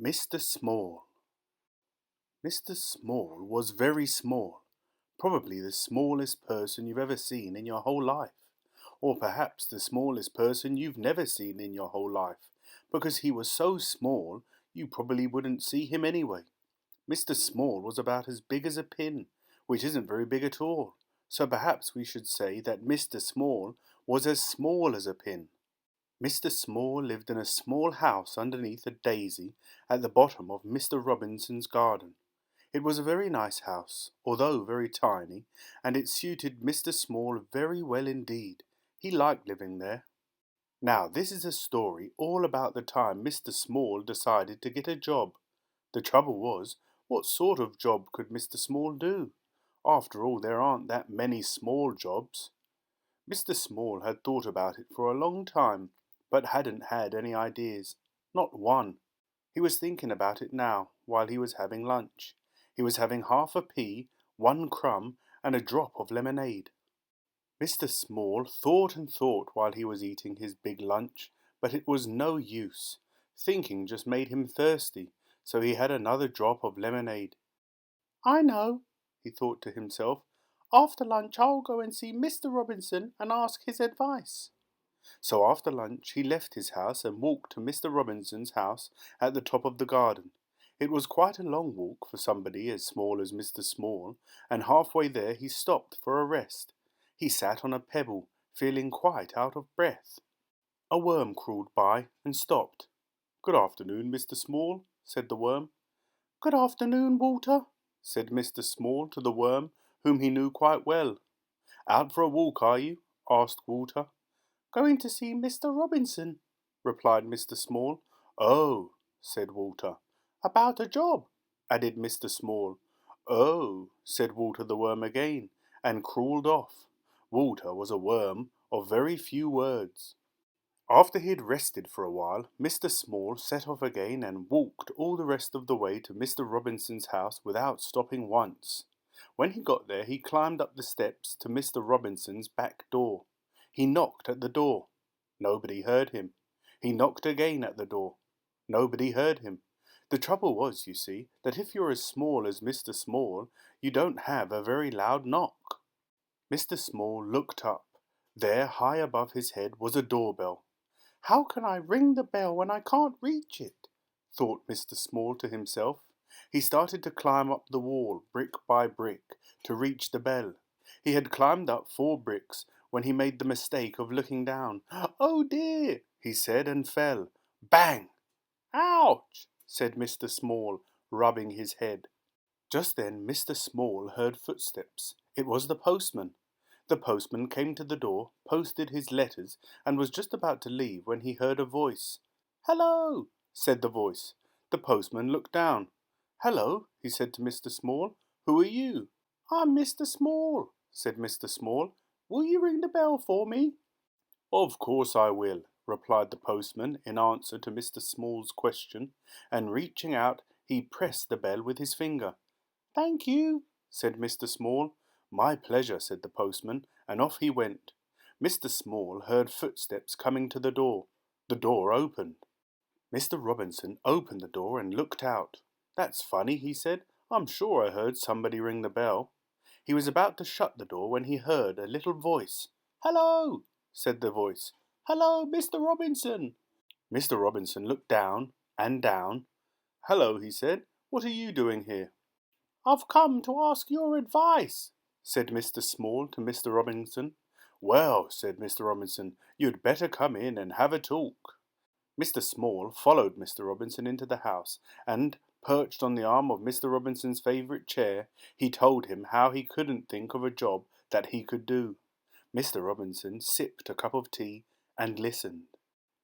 Mr. Small. Mr. Small was very small, probably the smallest person you've ever seen in your whole life, or perhaps the smallest person you've never seen in your whole life, because he was so small you probably wouldn't see him anyway. Mr. Small was about as big as a pin, which isn't very big at all, so perhaps we should say that Mr. Small was as small as a pin. Mr. Small lived in a small house underneath a daisy at the bottom of Mr. Robinson's garden. It was a very nice house, although very tiny, and it suited Mr. Small very well indeed. He liked living there. Now, this is a story all about the time Mr. Small decided to get a job. The trouble was, what sort of job could Mr. Small do? After all, there aren't that many small jobs. Mr. Small had thought about it for a long time, but hadn't had any ideas. Not one. He was thinking about it now, while he was having lunch. He was having half a pea, one crumb, and a drop of lemonade. Mr. Small thought and thought while he was eating his big lunch, but it was no use. Thinking just made him thirsty, so he had another drop of lemonade. I know, he thought to himself. After lunch I'll go and see Mr. Robinson and ask his advice. So after lunch he left his house and walked to Mr. Robinson's house at the top of the garden. It was quite a long walk for somebody as small as Mr. Small, and halfway there he stopped for a rest. He sat on a pebble, feeling quite out of breath. A worm crawled by and stopped. "Good afternoon, Mr. Small," said the worm. "Good afternoon, Walter," said Mr. Small to the worm, whom he knew quite well. "Out for a walk, are you?" asked Walter. "Going to see Mr. Robinson," replied Mr. Small. "Oh," said Walter. "About a job," added Mr. Small. "Oh," said Walter the worm again, and crawled off. Walter was a worm of very few words. After he had rested for a while, Mr. Small set off again and walked all the rest of the way to Mr. Robinson's house without stopping once. When he got there, he climbed up the steps to Mr. Robinson's back door. He knocked at the door. Nobody heard him. He knocked again at the door. Nobody heard him. The trouble was, you see, that if you're as small as Mr. Small, you don't have a very loud knock. Mr. Small looked up. There, high above his head, was a doorbell. "How can I ring the bell when I can't reach it?" thought Mr. Small to himself. He started to climb up the wall, brick by brick, to reach the bell. He had climbed up 4 bricks when he made the mistake of looking down. "Oh dear!" he said, and fell. Bang! "Ouch!" said Mr. Small, rubbing his head. Just then Mr. Small heard footsteps. It was the postman. The postman came to the door, posted his letters, and was just about to leave when he heard a voice. "Hello!" said the voice. The postman looked down. "Hello," he said to Mr. Small. "Who are you?" "I'm Mr. Small," said Mr. Small. "Will you ring the bell for me?" "Of course I will," replied the postman in answer to Mr. Small's question, and reaching out he pressed the bell with his finger. "Thank you," said Mr. Small. "My pleasure," said the postman, and off he went. Mr. Small heard footsteps coming to the door. The door opened. Mr. Robinson opened the door and looked out. "That's funny," he said. "I'm sure I heard somebody ring the bell." He was about to shut the door when he heard a little voice. "Hello!" said the voice. "Hello, Mr. Robinson!" Mr. Robinson looked down and down. "Hello," he said. "What are you doing here?" "I've come to ask your advice," said Mr. Small to Mr. Robinson. "Well," said Mr. Robinson, "you'd better come in and have a talk." Mr. Small followed Mr. Robinson into the house, and, perched on the arm of Mr. Robinson's favourite chair, he told him how he couldn't think of a job that he could do. Mr. Robinson sipped a cup of tea and listened.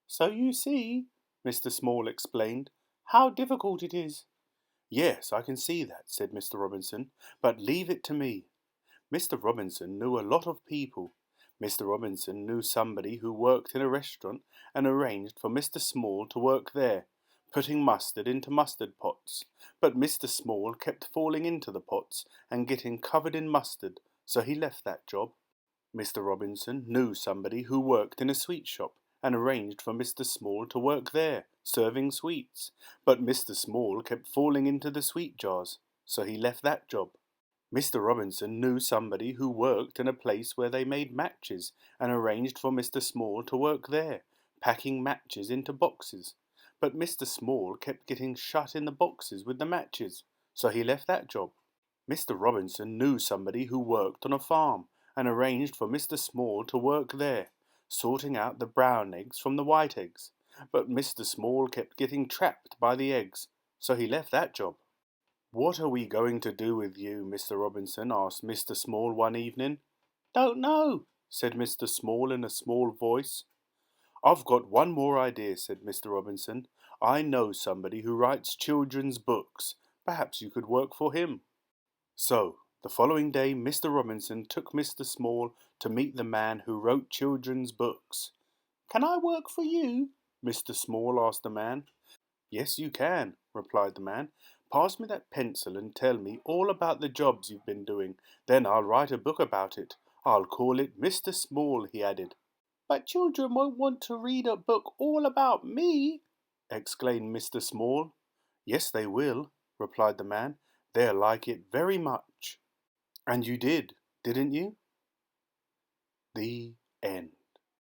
"So you see," Mr. Small explained, "how difficult it is." "Yes, I can see that," said Mr. Robinson, "but leave it to me." Mr. Robinson knew a lot of people. Mr. Robinson knew somebody who worked in a restaurant and arranged for Mr. Small to work there, putting mustard into mustard pots. But Mr. Small kept falling into the pots and getting covered in mustard, so he left that job. Mr. Robinson knew somebody who worked in a sweet shop and arranged for Mr. Small to work there, serving sweets, but Mr. Small kept falling into the sweet jars, so he left that job. Mr. Robinson knew somebody who worked in a place where they made matches and arranged for Mr. Small to work there, packing matches into boxes. But Mr. Small kept getting shut in the boxes with the matches, so he left that job. Mr. Robinson knew somebody who worked on a farm and arranged for Mr. Small to work there, sorting out the brown eggs from the white eggs. But Mr. Small kept getting trapped by the eggs, so he left that job. "What are we going to do with you, Mr. Robinson?" asked Mr. Small one evening. "Don't know," said Mr. Small in a small voice. "I've got one more idea," said Mr. Robinson. "I know somebody who writes children's books. Perhaps you could work for him." So, the following day Mr. Robinson took Mr. Small to meet the man who wrote children's books. "Can I work for you?" Mr. Small asked the man. "Yes, you can," replied the man. "Pass me that pencil and tell me all about the jobs you've been doing. Then I'll write a book about it. I'll call it Mr. Small," he added. "But children won't want to read a book all about me," exclaimed Mr. Small. "Yes, they will," replied the man. "They'll like it very much." And you did, didn't you? The end.